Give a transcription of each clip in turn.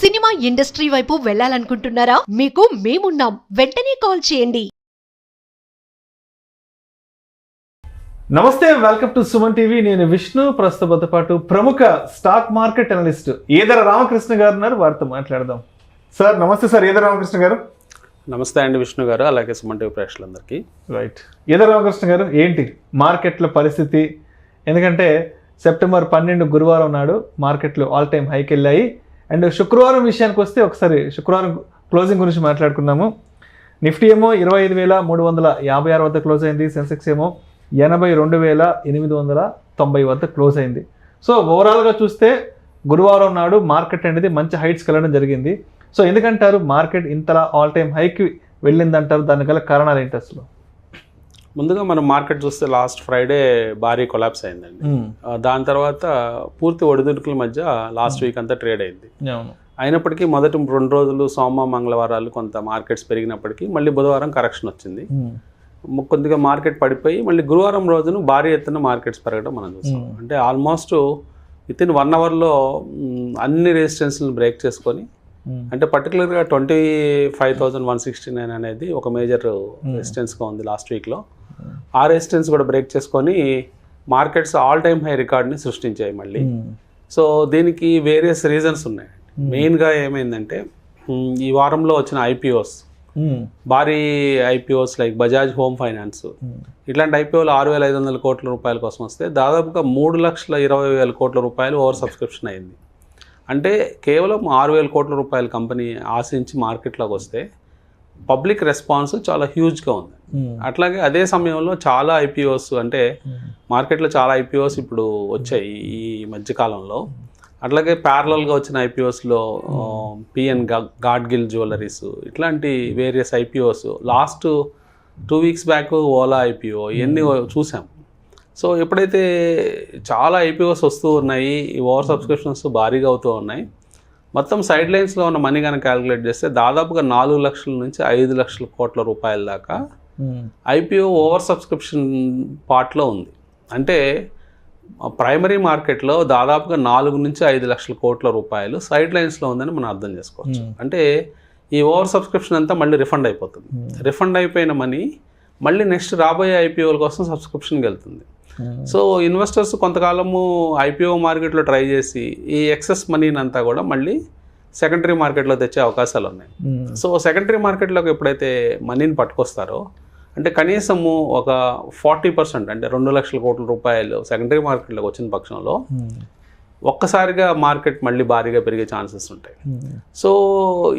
Cinema industry వైపు వెళ్ళాలనుకుంటున్నారా? మీకు మేమున్నాం. వెంటనే కాల్ చేయండి. నమస్తే, వెల్కమ్ టు సుమన్ టీవీ. నేను విష్ణు. ప్రస్తుతంతో పాటు ప్రముఖ stock market analyst Eedara Ramakrishna గారు ఉన్నారు. వారితో మాట్లాడదాం. సార్ నమస్తే. సార్ ఈదర రామకృష్ణ గారు. నమస్తే అండి విష్ణు గారు, అలాగే సుమన్ టీవీ ప్రేక్షకులందరికీ. రైట్. ఈదర రామకృష్ణ గారు, ఏంటి మార్కెట్ల పరిస్థితి? ఎందుకంటే సెప్టెంబర్ 12 గురువారం నాడు మార్కెట్లు ఆల్ టైమ్ హైకి వెళ్ళాయి. అండ్ శుక్రవారం విషయానికి వస్తే ఒకసారి శుక్రవారం క్లోజింగ్ గురించి మాట్లాడుకున్నాము. నిఫ్టీ ఏమో 25,356 వద్ద క్లోజ్ అయింది. సెన్సెక్స్ ఏమో 82,890 వద్ద క్లోజ్ అయింది. సో ఓవరాల్గా చూస్తే గురువారం నాడు మార్కెట్ అనేది మంచి హైట్స్కి వెళ్ళడం జరిగింది. సో ఎందుకంటారు మార్కెట్ ఇంతలా ఆల్ టైమ్ హైకి వెళ్ళిందంటారు? దానికి గల కారణాలు ఏంటి అసలు? ముందుగా మనం మార్కెట్ చూస్తే లాస్ట్ ఫ్రైడే భారీ కొలాప్స్ అయిందండి. దాని తర్వాత పూర్తి ఒడిదుడుకుల మధ్య లాస్ట్ వీక్ అంతా ట్రేడ్ అయింది. అయినప్పటికీ మొదటి 2 రోజులు సోమ మంగళవారాలు కొంత మార్కెట్స్ పెరిగినప్పటికీ మళ్ళీ బుధవారం కరెక్షన్ వచ్చింది. కొద్దిగా మార్కెట్ పడిపోయి మళ్ళీ గురువారం రోజును భారీ ఎత్తున మార్కెట్స్ పెరగడం మనం చూస్తాం. అంటే ఆల్మోస్ట్ వితిన్ 1 అవర్లో అన్ని రెసిస్టెన్స్లను బ్రేక్ చేసుకొని, అంటే పర్టికులర్గా 25,169 అనేది ఒక మేజర్ రెసిస్టెన్స్గా ఉంది లాస్ట్ వీక్లో. ఆ రెసిస్టెన్స్ కూడా బ్రేక్ చేసుకొని మార్కెట్స్ ఆల్ టైమ్ హై రికార్డ్ని సృష్టించాయి మళ్ళీ. సో దీనికి వేరియస్ రీజన్స్ ఉన్నాయి. మెయిన్గా ఏమైందంటే ఈ వారంలో వచ్చిన ఐపీఓస్, భారీ IPOs like Bajaj home finance, ఇట్లాంటి ఐపీఓలు 6,500 కోట్ల రూపాయల కోసం వస్తే దాదాపుగా 3,20,000 కోట్ల రూపాయలు ఓవర్ సబ్స్క్రిప్షన్ అయింది. అంటే కేవలం 6,000 కోట్ల రూపాయల కంపెనీ ఆశించి మార్కెట్లోకి వస్తే పబ్లిక్ రెస్పాన్స్ చాలా హ్యూజ్గా ఉంది. అట్లాగే అదే సమయంలో చాలా ఐపీఓస్, అంటే మార్కెట్లో చాలా ఐపీఓస్ ఇప్పుడు వచ్చాయి ఈ మధ్యకాలంలో. అట్లాగే ప్యారలల్గా వచ్చిన ఐపీఓస్లో పిఎన్ గాడ్గిల్ జ్యువెలరీస్, ఇట్లాంటి various IPOs, last 2 weeks back Ola IPO, ఇవన్నీ చూసాం. సో ఎప్పుడైతే చాలా ఐపీఓస్ వస్తూ ఉన్నాయి, ఈ ఓవర్ సబ్స్క్రిప్షన్స్ భారీగా అవుతూ ఉన్నాయి, మొత్తం సైడ్ లైన్స్లో ఉన్న మనీ కనుక క్యాలిక్యులేట్ చేస్తే దాదాపుగా 4 లక్షల నుంచి 5 లక్షల కోట్ల రూపాయల దాకా ఐపీఓ ఓవర్ సబ్స్క్రిప్షన్ పార్ట్లో ఉంది. అంటే ప్రైమరీ మార్కెట్లో దాదాపుగా 4 నుంచి 5 లక్షల కోట్ల రూపాయలు సైడ్ లైన్స్లో ఉందని మనం అర్థం చేసుకోవచ్చు. అంటే ఈ ఓవర్ సబ్స్క్రిప్షన్ అంతా మళ్ళీ రిఫండ్ అయిపోతుంది. రిఫండ్ అయిపోయిన మనీ మళ్ళీ నెక్స్ట్ రాబోయే ఐపీఓల కోసం సబ్స్క్రిప్షన్కి వెళ్తుంది. సో ఇన్వెస్టర్స్ కొంతకాలము ఐపీఓ మార్కెట్లో ట్రై చేసి ఈ ఎక్సెస్ మనీని అంతా కూడా మళ్ళీ సెకండరీ మార్కెట్లో తెచ్చే అవకాశాలు ఉన్నాయి. సో సెకండరీ మార్కెట్లోకి ఎప్పుడైతే మనీని పట్టుకొస్తారో, అంటే కనీసము ఒక 40%, అంటే 2 లక్షల కోట్ల రూపాయలు సెకండరీ మార్కెట్లోకి వచ్చిన పక్షంలో ఒక్కసారిగా మార్కెట్ మళ్ళీ భారీగా పెరిగే ఛాన్సెస్ ఉంటాయి. సో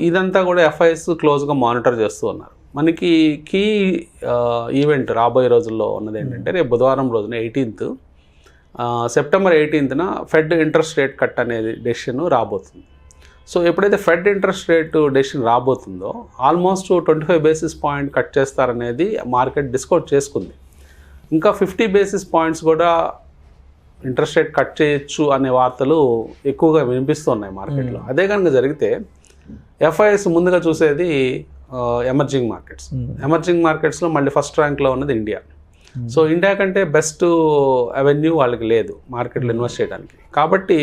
ఇదంతా కూడా ఎఫ్ఐఎస్ క్లోజ్గా మానిటర్ చేస్తూ ఉన్నారు. మనకి కీ ఈవెంట్ రాబోయే రోజుల్లో ఉన్నది ఏంటంటే, రేపు బుధవారం రోజున 18th సెప్టెంబర్ 18న ఫెడ్ ఇంట్రెస్ట్ రేట్ కట్ అనేది డెసిషన్ రాబోతుంది. సో ఎప్పుడైతే ఫెడ్ ఇంట్రెస్ట్ రేటు డెసిషన్ రాబోతుందో ఆల్మోస్ట్ 25 బేసిస్ పాయింట్ కట్ చేస్తారనేది మార్కెట్ డిస్కౌంట్ చేసుకుంది. ఇంకా 50 బేసిస్ పాయింట్స్ కూడా ఇంట్రెస్ట్ రేట్ కట్ చేయొచ్చు అనే వార్తలు ఎక్కువగా వినిపిస్తున్నాయి మార్కెట్లో. అదే కనుక జరిగితే ఎఫ్ఐఎస్ ముందుగా చూసేది ఎమర్జింగ్ మార్కెట్స్. ఎమర్జింగ్ మార్కెట్స్లో మళ్ళీ ఫస్ట్ ర్యాంక్లో ఉన్నది ఇండియా. సో ఇండియా కంటే బెస్ట్ అవెన్యూ వాళ్ళకి లేదు మార్కెట్లో ఇన్వెస్ట్ చేయడానికి. కాబట్టి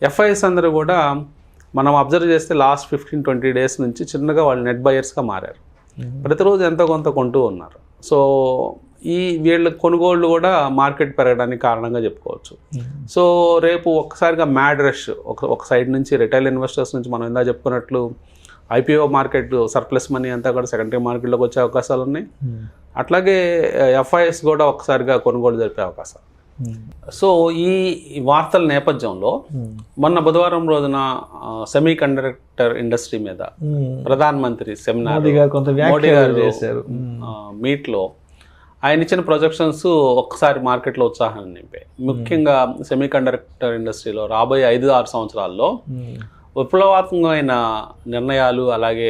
ఎఫ్ఐఎస్ అందరూ కూడా మనం అబ్జర్వ్ చేస్తే లాస్ట్ 15-20 డేస్ నుంచి చిన్నగా వాళ్ళు నెట్ బయర్స్గా మారారు. ప్రతిరోజు ఎంతో కొంత కొంటూ ఉన్నారు. సో ఈ వీళ్ళ కొనుగోళ్ళు కూడా మార్కెట్ పెరగడానికి కారణంగా చెప్పుకోవచ్చు. సో రేపు ఒక్కసారిగా మ్యాడ్ రష్ ఒక సైడ్ నుంచి రిటైల్ ఇన్వెస్టర్స్ నుంచి మనం ఇందా చెప్పుకున్నట్లు ఐపీఓ మార్కెట్ సర్ప్లస్ మనీ అంతా కూడా సెకండరీ మార్కెట్లోకి వచ్చే అవకాశాలు ఉన్నాయి. అట్లాగే ఎఫ్ఐఎస్ కూడా ఒక్కసారిగా కొనుగోలు జరిపే అవకాశాలు. సో ఈ వార్తల నేపథ్యంలో మొన్న బుధవారం రోజున సెమీ కండక్టర్ ఇండస్ట్రీ మీద ప్రధానమంత్రి సెమినార్ మోడీ గారు చేశారు. మీట్లో ఆయన ఇచ్చిన ప్రొజెక్షన్స్ ఒక్కసారి మార్కెట్లో ఉత్సాహాన్ని నింపాయి. ముఖ్యంగా సెమీ కండక్టర్ ఇండస్ట్రీలో రాబోయే 5-6 సంవత్సరాల్లో విప్లవాత్మకమైన నిర్ణయాలు, అలాగే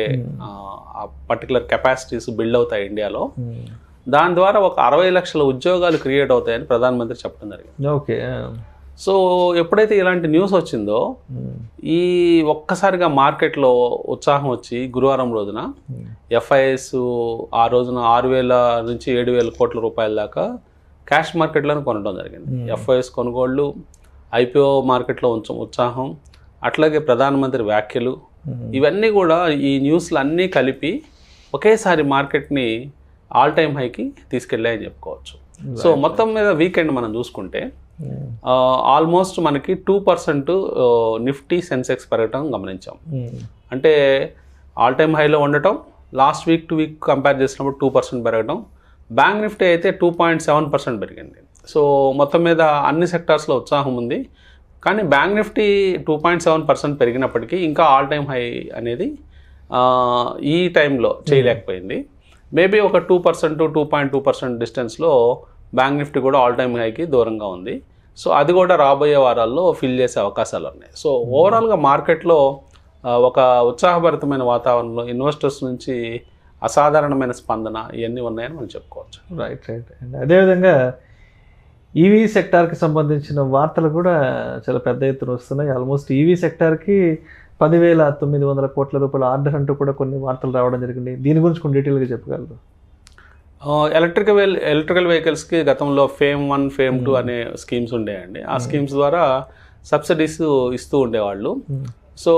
ఆ పర్టికులర్ కెపాసిటీస్ బిల్డ్ అవుతాయి ఇండియాలో. దాని ద్వారా ఒక 60 లక్షల ఉద్యోగాలు క్రియేట్ అవుతాయని ప్రధానమంత్రి చెప్పడం జరిగింది. ఓకే. సో ఎప్పుడైతే ఇలాంటి న్యూస్ వచ్చిందో ఈ ఒక్కసారిగా మార్కెట్లో ఉత్సాహం వచ్చి గురువారం రోజున ఎఫ్ఐఎస్ ఆ రోజున 6,000 నుంచి 7,000 కోట్ల రూపాయల దాకా క్యాష్ మార్కెట్లను కొనడం జరిగింది. ఎఫ్ఐఎస్ కొనుగోళ్లు, ఐపీఓ మార్కెట్లో ఉత్సాహం, అట్లాగే ప్రధానమంత్రి వ్యాఖ్యలు, ఇవన్నీ కూడా ఈ న్యూస్లు అన్నీ కలిపి ఒకేసారి మార్కెట్ని ఆల్ టైమ్ హైకి తీసుకెళ్ళాయని చెప్పుకోవచ్చు. సో మొత్తం మీద వీకెండ్ మనం చూసుకుంటే ఆల్మోస్ట్ మనకి 2% నిఫ్టీ సెన్సెక్స్ పెరగటం గమనించాం. అంటే ఆల్ టైమ్ హైలో ఉండటం, last week to week compare చేసినప్పుడు 2% పెరగడం. బ్యాంక్ నిఫ్టీ అయితే 2.7% పెరిగింది. సో మొత్తం మీద అన్ని సెక్టార్స్లో ఉత్సాహం ఉంది. కానీ బ్యాంక్ నిఫ్టీ 2.7% పెరిగినప్పటికీ ఇంకా ఆల్ టైమ్ హై అనేది ఈ టైంలో చేయలేకపోయింది. మేబీ ఒక 2% 2.2% డిస్టెన్స్లో బ్యాంక్ నిఫ్టీ కూడా ఆల్ టైమ్ హైకి దూరంగా ఉంది. సో అది కూడా రాబోయే వారాల్లో ఫిల్ చేసే అవకాశాలు ఉన్నాయి. సో ఓవరాల్గా మార్కెట్లో ఒక ఉత్సాహభరితమైన వాతావరణంలో ఇన్వెస్టర్స్ నుంచి అసాధారణమైన స్పందన ఇవన్నీ ఉన్నాయని మనం చెప్పుకోవచ్చు. రైట్. అండ్ అదేవిధంగా ఈవీ సెక్టార్కి సంబంధించిన వార్తలు కూడా చాలా పెద్ద ఎత్తున వస్తున్నాయి. ఆల్మోస్ట్ ఈవీ సెక్టార్కి 10,900 కోట్ల రూపాయల ఆర్డర్ అంటూ కూడా కొన్ని వార్తలు రావడం జరిగింది. దీని గురించి కొన్ని డీటెయిల్గా చెప్పగలరు? ఎలక్ట్రికల్ వెహికల్స్కి గతంలో ఫేమ్ 1 ఫేమ్ 2 అనే స్కీమ్స్ ఉండేయండి. ఆ స్కీమ్స్ ద్వారా సబ్సిడీస్ ఇస్తూ ఉండేవాళ్ళు. సో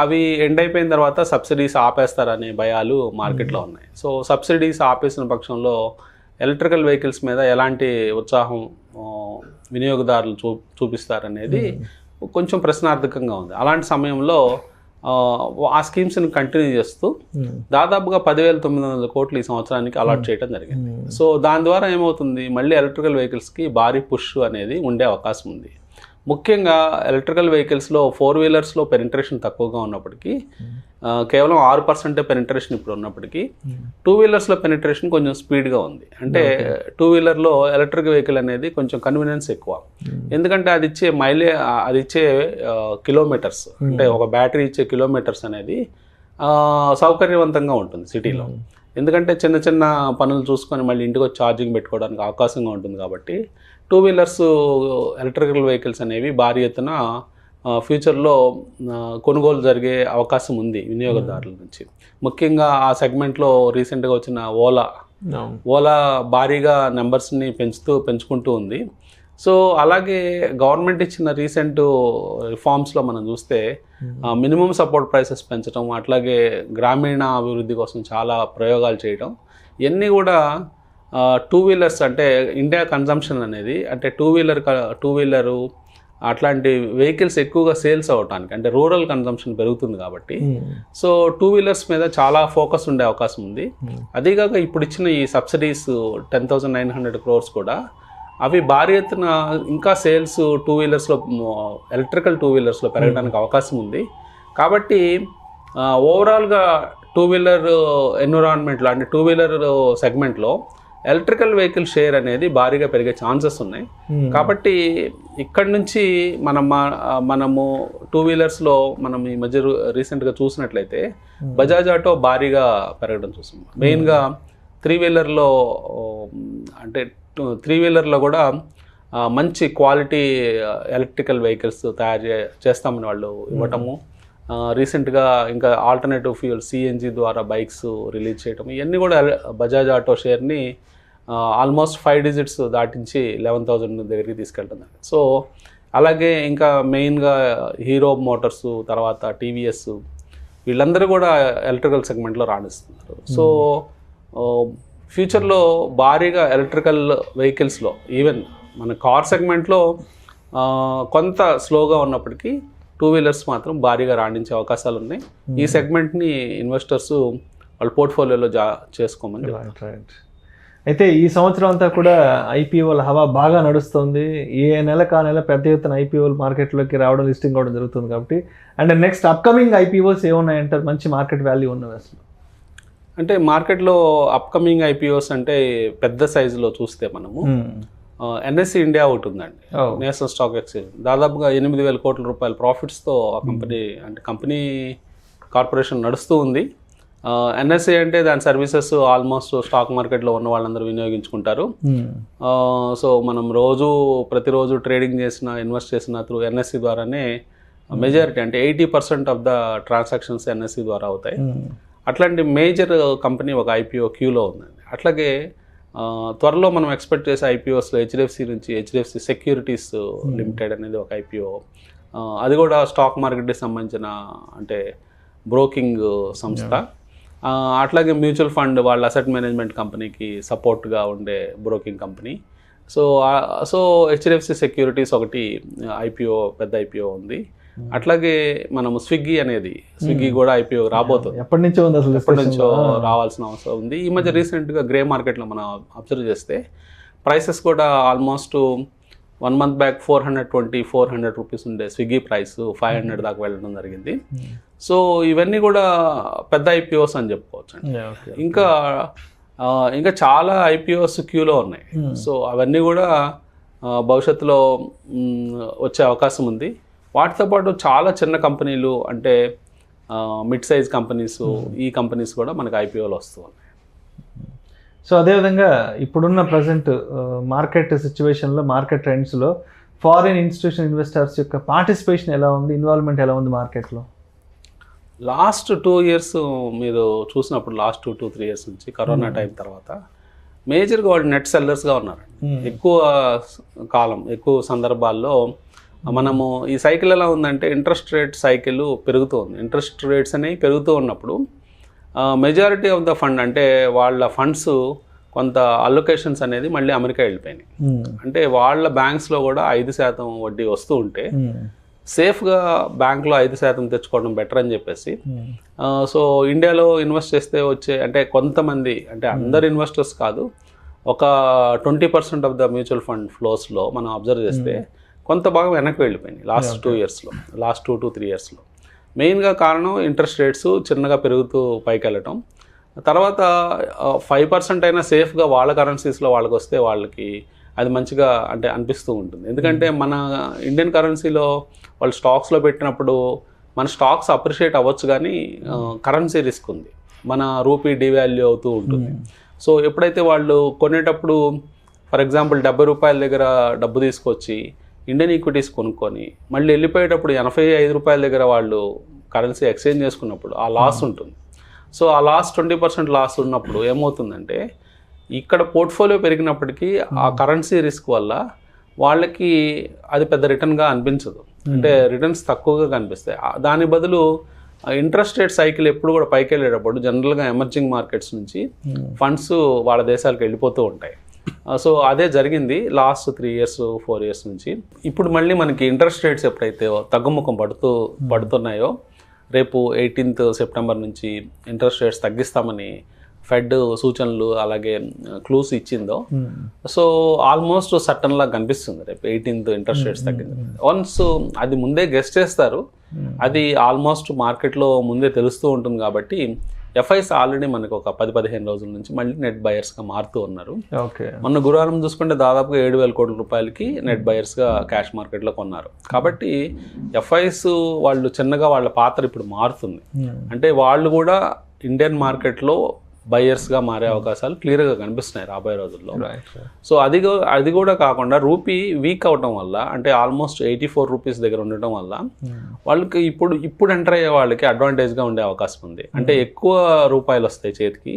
అవి ఎండ్ అయిపోయిన తర్వాత సబ్సిడీస్ ఆపేస్తారనే భయాలు మార్కెట్లో ఉన్నాయి. సో సబ్సిడీస్ ఆపేసిన పక్షంలో ఎలక్ట్రికల్ వెహికల్స్ మీద ఎలాంటి ఉత్సాహం వినియోగదారులు చూపిస్తారనేది కొంచెం ప్రశ్నార్థకంగా ఉంది. అలాంటి సమయంలో ఆ స్కీమ్స్ని కంటిన్యూ చేస్తూ దాదాపుగా 10,900 కోట్లు ఈ సంవత్సరానికి అలాట్ చేయడం జరిగింది. సో దాని ద్వారా ఏమవుతుంది, మళ్ళీ ఎలక్ట్రికల్ వెహికల్స్కి భారీ పుష్ అనేది ఉండే అవకాశం ఉంది. ముఖ్యంగా ఎలక్ట్రికల్ వెహికల్స్లో 4 వీలర్స్లో పెనిట్రేషన్ తక్కువగా ఉన్నప్పటికీ, కేవలం 6% పెనిట్రేషన్ ఇప్పుడు ఉన్నప్పటికీ 2 వీలర్స్లో పెనిట్రేషన్ కొంచెం స్పీడ్గా ఉంది. అంటే 2 వీలర్లో ఎలక్ట్రిక్ వెహికల్ అనేది కొంచెం కన్వీనియన్స్ ఎక్కువ. ఎందుకంటే అది ఇచ్చే కిలోమీటర్స్, అంటే ఒక బ్యాటరీ ఇచ్చే కిలోమీటర్స్ అనేది సౌకర్యవంతంగా ఉంటుంది సిటీలో. ఎందుకంటే చిన్న చిన్న పనులు చూసుకొని మళ్ళీ ఇంటికి వచ్చి ఛార్జింగ్ పెట్టుకోవడానికి అవకాశంగా ఉంటుంది. కాబట్టి 2 వీలర్స్ ఎలక్ట్రికల్ వెహికల్స్ అనేవి భారీ ఎత్తున ఫ్యూచర్లో కొనుగోలు జరిగే అవకాశం ఉంది వినియోగదారుల నుంచి. ముఖ్యంగా ఆ సెగ్మెంట్లో రీసెంట్గా వచ్చిన ఓలా భారీగా నెంబర్స్ని పెంచుకుంటూ ఉంది. సో అలాగే గవర్నమెంట్ ఇచ్చిన రీసెంట్ రిఫార్మ్స్లో మనం చూస్తే మినిమం సపోర్ట్ ప్రైసెస్ పెంచడం, అట్లాగే గ్రామీణ అభివృద్ధి కోసం చాలా ప్రయోగాలు చేయడం, ఇవన్నీ కూడా 2 వీలర్స్ అంటే ఇండియా కన్జంప్షన్ అనేది, అంటే 2 వీలరు అట్లాంటి వెహికల్స్ ఎక్కువగా సేల్స్ అవ్వటానికి, అంటే రూరల్ కన్జంప్షన్ పెరుగుతుంది కాబట్టి సో 2 వీలర్స్ మీద చాలా ఫోకస్ ఉండే అవకాశం ఉంది. అదేగాక ఇప్పుడు ఇచ్చిన ఈ సబ్సిడీస్ 10,900 crores కూడా అవి భారీ ఎత్తున ఇంకా సేల్స్ 2 వీలర్స్లో, ఎలక్ట్రికల్ 2 వీలర్స్లో పెరగడానికి అవకాశం ఉంది. కాబట్టి ఓవరాల్గా 2 వీలర్ ఎన్విరాన్మెంట్లో, అంటే 2 వీలర్ సెగ్మెంట్లో ఎలక్ట్రికల్ వెహికల్ షేర్ అనేది భారీగా పెరిగే ఛాన్సెస్ ఉన్నాయి. కాబట్టి ఇక్కడి నుంచి మనము 2 వీలర్స్లో మనం ఈ మధ్య రీసెంట్గా చూసినట్లయితే బజాజ్ ఆటో భారీగా పెరగడం చూసాం. మెయిన్గా 3 వీలర్లో, అంటే 3 వీలర్లో కూడా మంచి క్వాలిటీ ఎలక్ట్రికల్ వెహికల్స్ చేస్తామని వాళ్ళు ఇవ్వటము, రీసెంట్గా ఇంకా ఆల్టర్నేటివ్ ఫ్యూయల్ సిఎన్జి ద్వారా బైక్స్ రిలీజ్ చేయటం, ఇవన్నీ కూడా బజాజ్ ఆటో షేర్ని ఆల్మోస్ట్ 5 digits దాటించి 11,000 దగ్గరికి తీసుకెళ్తుంది. సో అలాగే ఇంకా మెయిన్గా హీరో మోటార్స్, తర్వాత టీవీఎస్, వీళ్ళందరూ కూడా ఎలక్ట్రికల్ సెగ్మెంట్లో రాణిస్తున్నారు. సో ఫ్యూచర్లో భారీగా ఎలక్ట్రికల్ వెహికల్స్లో, ఈవెన్ మన కార్ సెగ్మెంట్లో కొంత స్లోగా ఉన్నప్పటికీ 2 వీలర్స్ మాత్రం భారీగా రాణించే అవకాశాలు ఉన్నాయి. ఈ సెగ్మెంట్ని ఇన్వెస్టర్స్ వాళ్ళ పోర్ట్ఫోలియోలో చేసుకోమని. అయితే ఈ సంవత్సరం అంతా కూడా ఐపీఓల హవా బాగా నడుస్తుంది. ఏ నెలకు ఆ నెల పెద్ద ఎత్తున ఐపీఓలు మార్కెట్లోకి రావడం, లిస్టింగ్ అవడం జరుగుతుంది. కాబట్టి అండ్ నెక్స్ట్ అప్కమింగ్ ఐపీఓస్ ఏమున్నాయంటారు మంచి మార్కెట్ వాల్యూ ఉన్నవి అసలు? అంటే మార్కెట్లో అప్కమింగ్ ఐపీఓస్ అంటే పెద్ద సైజులో చూస్తే మనము ఎన్ఎస్సి ఇండియా ఒకటి ఉందండి, నేషనల్ స్టాక్ ఎక్స్చేంజ్. దాదాపుగా 8,000 కోట్ల రూపాయల ప్రాఫిట్స్తో ఆ కంపెనీ కార్పొరేషన్ నడుస్తూ ఉంది. ఎన్ఎస్సి అంటే దాని సర్వీసెస్ ఆల్మోస్ట్ స్టాక్ మార్కెట్లో ఉన్న వాళ్ళందరూ వినియోగించుకుంటారు. సో మనం ప్రతిరోజు ట్రేడింగ్ ఇన్వెస్ట్ చేసిన త్రూ ఎన్ఎస్సి ద్వారానే మెజారిటీ, అంటే 80% ఆఫ్ ద ట్రాన్సాక్షన్స్ ఎన్ఎస్సి ద్వారా అవుతాయి. అట్లాంటి మేజర్ కంపెనీ ఒక ఐపీఓ క్యూలో ఉందండి. అట్లాగే త్వరలో మనం ఎక్స్పెక్ట్ చేసే ఐపీఓస్లో హెచ్డిఎఫ్సి నుంచి హెచ్డిఎఫ్సి సెక్యూరిటీస్ లిమిటెడ్ అనేది ఒక ఐపీఓ. అది కూడా స్టాక్ మార్కెట్కి సంబంధించిన, అంటే బ్రోకింగ్ సంస్థ. అట్లాగే మ్యూచువల్ ఫండ్ వాళ్ళ అసెట్ మేనేజ్మెంట్ కంపెనీకి సపోర్ట్గా ఉండే broking company. So HDFC securities ఒకటి ఐపీఓ, పెద్ద ఐపీఓ ఉంది. అట్లాగే మనము స్విగ్గీ కూడా ఐపీఓ రాబోతుంది. ఎప్పటి నుంచో ఉంది, అసలు ఎప్పటి నుంచో రావాల్సిన అవసరం ఉంది. ఈ మధ్య రీసెంట్గా గ్రే మార్కెట్లో మనం అబ్జర్వ్ చేస్తే ప్రైసెస్ కూడా ఆల్మోస్ట్ 1 month బ్యాక్ 400 రూపీస్ ఉండే స్విగ్గీ ప్రైస్ 500 దాకా వెళ్ళడం జరిగింది. సో ఇవన్నీ కూడా పెద్ద ఐపీఓస్ అని చెప్పుకోవచ్చు అండి. ఇంకా చాలా ఐపీఓస్ క్యూలో ఉన్నాయి. సో అవన్నీ కూడా భవిష్యత్తులో వచ్చే అవకాశం ఉంది. వాటితో పాటు చాలా చిన్న కంపెనీలు, అంటే మిడ్ సైజ్ కంపెనీస్, ఈ కంపెనీస్ కూడా మనకి ఐపీఓలు వస్తూ ఉన్నాయి. సో అదేవిధంగా ఇప్పుడున్న ప్రజెంట్ మార్కెట్ సిచ్యువేషన్లో, మార్కెట్ ట్రెండ్స్లో ఫారిన్ ఇన్స్టిట్యూషన్ ఇన్వెస్టర్స్ యొక్క పార్టిసిపేషన్ ఎలా ఉంది, ఇన్వాల్వ్మెంట్ ఎలా ఉంది మార్కెట్లో? లాస్ట్ 2 years మీరు చూసినప్పుడు, లాస్ట్ 2-3 years నుంచి కరోనా టైం తర్వాత మేజర్గా వాళ్ళు నెట్ సెల్లర్స్గా ఉన్నారు. ఎక్కువ కాలం, ఎక్కువ సందర్భాల్లో మనము ఈ సైకిల్ ఎలా ఉందంటే, ఇంట్రెస్ట్ రేట్ సైకిల్ పెరుగుతుంది. ఇంట్రెస్ట్ రేట్స్ అనేవి పెరుగుతూ ఉన్నప్పుడు మెజారిటీ ఆఫ్ ద ఫండ్, అంటే వాళ్ళ ఫండ్స్ కొంత అలొకేషన్స్ అనేది మళ్ళీ అమెరికా వెళ్ళిపోయినాయి. అంటే వాళ్ళ బ్యాంక్స్లో కూడా 5% వడ్డీ వస్తూ ఉంటే సేఫ్గా బ్యాంక్లో 5% తెచ్చుకోవడం బెటర్ అని చెప్పేసి, సో ఇండియాలో ఇన్వెస్ట్ చేస్తే వచ్చే, అంటే కొంతమంది, అంటే అందరు ఇన్వెస్టర్స్ కాదు, ఒక 20% ఆఫ్ ద మ్యూచువల్ ఫండ్ ఫ్లోస్లో మనం అబ్జర్వ్ చేస్తే కొంత భాగం వెనక్కి వెళ్ళిపోయినాయి లాస్ట్ 2 yearsలో, లాస్ట్ 2 to 3 yearsలో. మెయిన్గా కారణం ఇంట్రెస్ట్ రేట్స్ చిన్నగా పెరుగుతూ పైకి వెళ్ళటం. తర్వాత 5% అయినా సేఫ్గా వాళ్ళ కరెన్సీస్లో వాళ్ళకి వస్తే వాళ్ళకి అది మంచిగా అంటే అనిపిస్తూ ఉంటుంది. ఎందుకంటే మన ఇండియన్ కరెన్సీలో వాళ్ళు స్టాక్స్లో పెట్టినప్పుడు మన స్టాక్స్ అప్రిషియేట్ అవ్వచ్చు, కానీ కరెన్సీ రిస్క్ ఉంది, మన రూపీ డివాల్యూ అవుతూ ఉంటుంది. సో ఎప్పుడైతే వాళ్ళు కొనేటప్పుడు, ఫర్ ఎగ్జాంపుల్ 70 రూపాయల దగ్గర డబ్బు తీసుకొచ్చి ఇండియన్ ఈక్విటీస్ కొనుక్కొని మళ్ళీ వెళ్ళిపోయేటప్పుడు 85 రూపాయల దగ్గర వాళ్ళు కరెన్సీ ఎక్స్చేంజ్ చేసుకున్నప్పుడు ఆ లాస్ ఉంటుంది. సో ఆ లాస్ 20% లాస్ ఉన్నప్పుడు ఏమవుతుందంటే, ఇక్కడ పోర్ట్ఫోలియో పెరిగినప్పటికీ ఆ కరెన్సీ రిస్క్ వల్ల వాళ్ళకి అది పెద్ద రిటర్న్గా అనిపించదు, అంటే రిటర్న్స్ తక్కువగా కనిపిస్తాయి. దాని బదులు ఇంట్రెస్ట్ రేట్ సైకిల్ ఎప్పుడు కూడా పైకి వెళ్ళేటప్పుడు జనరల్గా ఎమర్జింగ్ మార్కెట్స్ నుంచి ఫండ్స్ వాళ్ళ దేశాలకు వెళ్ళిపోతూ ఉంటాయి. సో అదే జరిగింది లాస్ట్ 3 years 4 years నుంచి. ఇప్పుడు మళ్ళీ మనకి ఇంట్రెస్ట్ రేట్స్ ఎప్పుడైతే తగ్గుముఖం పడుతున్నాయో, రేపు 18th September నుంచి ఇంట్రెస్ట్ రేట్స్ తగ్గిస్తామని ఫెడ్ సూచనలు అలాగే క్లూస్ ఇచ్చిందో, సో ఆల్మోస్ట్ సటన్ లా కనిపిస్తుంది రేపు 18th ఇంట్రెస్ట్ రేట్స్ తగ్గింది. వన్స్ అది ముందే గెస్ చేస్తారు, అది ఆల్మోస్ట్ మార్కెట్లో ముందే తెలుస్తూ ఉంటుంది. కాబట్టి ఎఫ్ఐస్ ఆల్రెడీ మనకు ఒక 10-15 రోజుల నుంచి మళ్ళీ నెట్ బయర్స్గా మారుతూ ఉన్నారు. మొన్న గురువారం చూసుకుంటే దాదాపుగా 7,000 కోట్ల రూపాయలకి నెట్ బయర్స్గా క్యాష్ మార్కెట్లో కొన్నారు. కాబట్టి ఎఫ్ఐస్ వాళ్ళు చిన్నగా వాళ్ళ పాత్ర ఇప్పుడు మారుతుంది. అంటే వాళ్ళు కూడా ఇండియన్ మార్కెట్లో బయర్స్గా మారే అవకాశాలు క్లియర్గా కనిపిస్తున్నాయి రాబోయే రోజుల్లో. సో అది కూడా కాకుండా రూపీ వీక్ అవటం వల్ల, అంటే ఆల్మోస్ట్ 84 రూపీస్ దగ్గర ఉండటం వల్ల వాళ్ళకి ఇప్పుడు ఎంటర్ అయ్యే వాళ్ళకి అడ్వాంటేజ్గా ఉండే అవకాశం ఉంది. అంటే ఎక్కువ రూపాయలు వస్తాయి చేతికి,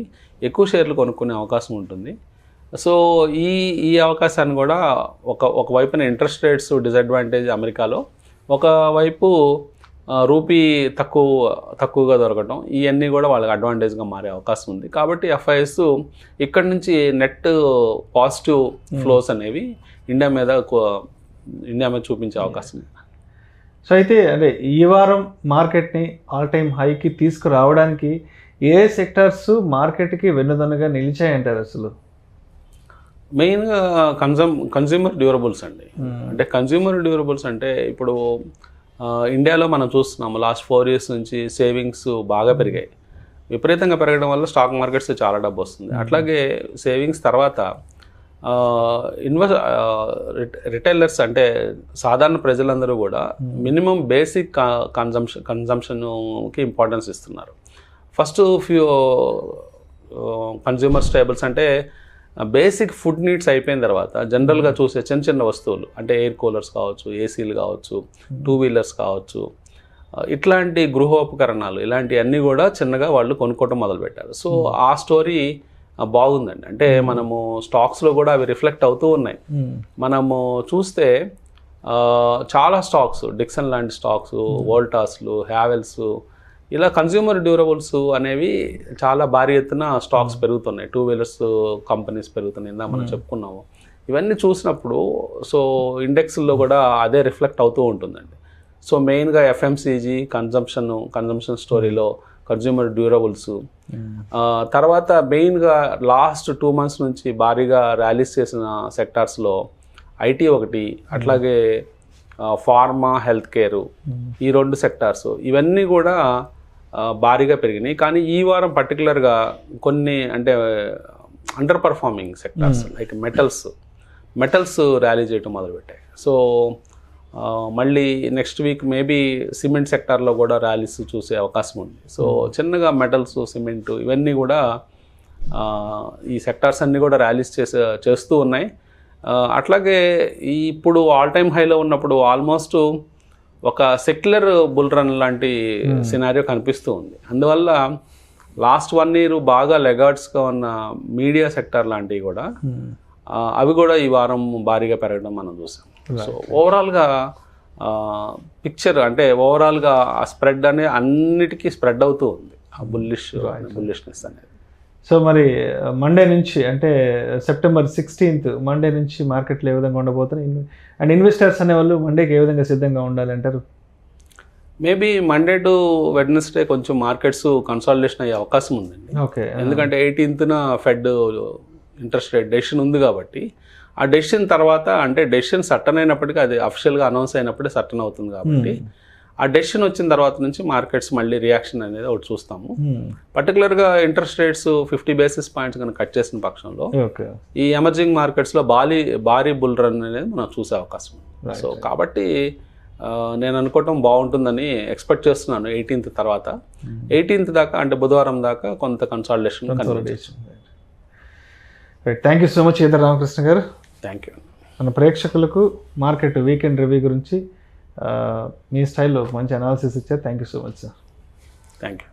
ఎక్కువ షేర్లు కొనుక్కునే అవకాశం ఉంటుంది. సో ఈ అవకాశాన్ని కూడా ఒకవైపున ఇంట్రెస్ట్ రేట్స్ డిసడ్వాంటేజ్ అమెరికాలో, ఒకవైపు రూపీ తక్కువగా దొరకటం, ఇవన్నీ కూడా వాళ్ళకి అడ్వాంటేజ్గా మారే అవకాశం ఉంది. కాబట్టి ఎఫ్ఐఎస్ ఇక్కడ నుంచి నెట్ పాజిటివ్ ఫ్లోస్ అనేవి ఇండియా మీద చూపించే అవకాశం ఉంది. సో అయితే అంటే ఈ వారం మార్కెట్ని ఆల్ టైమ్ హైకి తీసుకురావడానికి ఏ సెక్టర్స్ మార్కెట్కి వెన్నుదన్నుగా నిలిచాయంటారు అసలు? మెయిన్గా కన్జ్యూమర్ డ్యూరబుల్స్ అండి. అంటే కన్జ్యూమర్ డ్యూరబుల్స్ అంటే ఇప్పుడు ఇండియాలో మనం చూస్తున్నాము లాస్ట్ 4 years నుంచి సేవింగ్స్ బాగా పెరిగాయి. విపరీతంగా పెరగడం వల్ల స్టాక్ మార్కెట్స్ చాలా డబ్బు వస్తుంది. అట్లాగే సేవింగ్స్ తర్వాత రిటైలర్స్, అంటే సాధారణ ప్రజలందరూ కూడా మినిమం బేసిక్ కన్జంప్షన్కి ఇంపార్టెన్స్ ఇస్తున్నారు. ఫస్ట్ ఫ్యూ కన్జ్యూమర్ స్టేబుల్స్ అంటే బేసిక్ ఫుడ్ నీడ్స్ అయిపోయిన తర్వాత జనరల్గా చూసే చిన్న వస్తువులు, అంటే ఎయిర్ కూలర్స్ కావచ్చు, ఏసీలు కావచ్చు, 2 wheelers కావచ్చు, ఇట్లాంటి గృహోపకరణాలు, ఇలాంటివన్నీ కూడా చిన్నగా వాళ్ళు కొనుక్కోవటం మొదలుపెట్టారు. సో ఆ స్టోరీ బాగుందండి. అంటే మనము స్టాక్స్లో కూడా అవి రిఫ్లెక్ట్ అవుతూ ఉన్నాయి. మనము చూస్తే చాలా స్టాక్స్, డిక్సన్ లాంటి స్టాక్స్, వోల్టాస్లు, హ్యావెల్స్, ఇలా కన్జ్యూమర్ డ్యూరబుల్స్ అనేవి చాలా భారీ ఎత్తున స్టాక్స్ పెరుగుతున్నాయి, 2 వీలర్స్ కంపెనీస్ పెరుగుతున్నాయి, ఇందా మనం చెప్పుకున్నాము. ఇవన్నీ చూసినప్పుడు సో ఇండెక్స్లో కూడా అదే రిఫ్లెక్ట్ అవుతూ ఉంటుందండి. సో మెయిన్గా ఎఫ్ఎంసీజీ, కన్జంప్షన్ స్టోరీలో కన్జ్యూమర్ డ్యూరబుల్స్, తర్వాత మెయిన్గా లాస్ట్ 2 months నుంచి భారీగా ర్యాలీస్ చేసిన సెక్టార్స్లో ఐటీ ఒకటి, అట్లాగే ఫార్మా, హెల్త్ కేరు, ఈ 2 సెక్టార్స్ ఇవన్నీ కూడా భారీగా పెరిగినాయి. కానీ ఈ వారం పర్టికులర్గా కొన్ని అంటే under performing sectors like metals rally చేయడం మొదలుపెట్టాయి. సో మళ్ళీ నెక్స్ట్ వీక్ మేబీ సిమెంట్ సెక్టార్లో కూడా ర్యాలీస్ చూసే అవకాశం ఉంది. సో చిన్నగా మెటల్స్, సిమెంట్ ఇవన్నీ కూడా ఈ సెక్టార్స్ అన్నీ కూడా ర్యాలీస్ చేస్తూ ఉన్నాయి. అట్లాగే ఇప్పుడు ఆల్ టైమ్ హైలో ఉన్నప్పుడు ఆల్మోస్ట్ ఒక సెక్యులర్ బుల్ రన్ లాంటి సినారియో కనిపిస్తూ ఉంది. అందువల్ల లాస్ట్ 1 year బాగా లెగార్డ్స్గా ఉన్న మీడియా సెక్టార్ లాంటివి కూడా అవి కూడా ఈ వారం భారీగా పెరగడం మనం చూసాం. సో ఓవరాల్గా పిక్చర్ అంటే ఓవరాల్గా ఆ స్ప్రెడ్ అనేది అన్నిటికీ స్ప్రెడ్ అవుతూ ఉంది, ఆ బుల్లిష్నెస్ అనేది. సో మరి మండే నుంచి అంటే September 16th మండే నుంచి మార్కెట్లు ఏ విధంగా ఉండబోతున్నాయి, అండ్ ఇన్వెస్టర్స్ అనేవాళ్ళు మండేకి ఏ విధంగా సిద్ధంగా ఉండాలంటారు? మేబీ మండే టు వెడ్నెస్డే కొంచెం మార్కెట్స్ కన్సాలిడేషన్ అయ్యే అవకాశం ఉందండి. ఓకే, ఎందుకంటే 18th fed interest rate decision ఉంది కాబట్టి ఆ డెసిషన్ తర్వాత అంటే డెసిషన్ సర్టన్ అయినప్పటికీ అది అఫిషియల్గా అనౌన్స్ అయినప్పుడే సర్టన్ అవుతుంది కాబట్టి ఆ డెసిషన్ వచ్చిన తర్వాత నుంచి మార్కెట్స్ మళ్ళీ రియాక్షన్ అనేది ఒకటి చూస్తాము. పర్టికులర్గా ఇంట్రెస్ట్ రేట్స్ 50 basis points కనుక కట్ చేసిన పక్షంలో ఈ ఎమర్జింగ్ మార్కెట్స్లో భారీ బుల్ రన్ అనేది మనం చూసే అవకాశం ఉంది. సో కాబట్టి నేను అనుకోవటం బాగుంటుందని ఎక్స్పెక్ట్ చేస్తున్నాను. 18th తర్వాత 18th దాకా అంటే బుధవారం దాకా కొంత consolidation. Thank you so much Eedara Ramakrishna గారు. Thank you. మన ప్రేక్షకులకు మార్కెట్ వీకెండ్ రివ్యూ గురించి మీ స్టైల్లో మంచి అనాలిసిస్ ఇచ్చారు. Thank you so much sir. Thank you.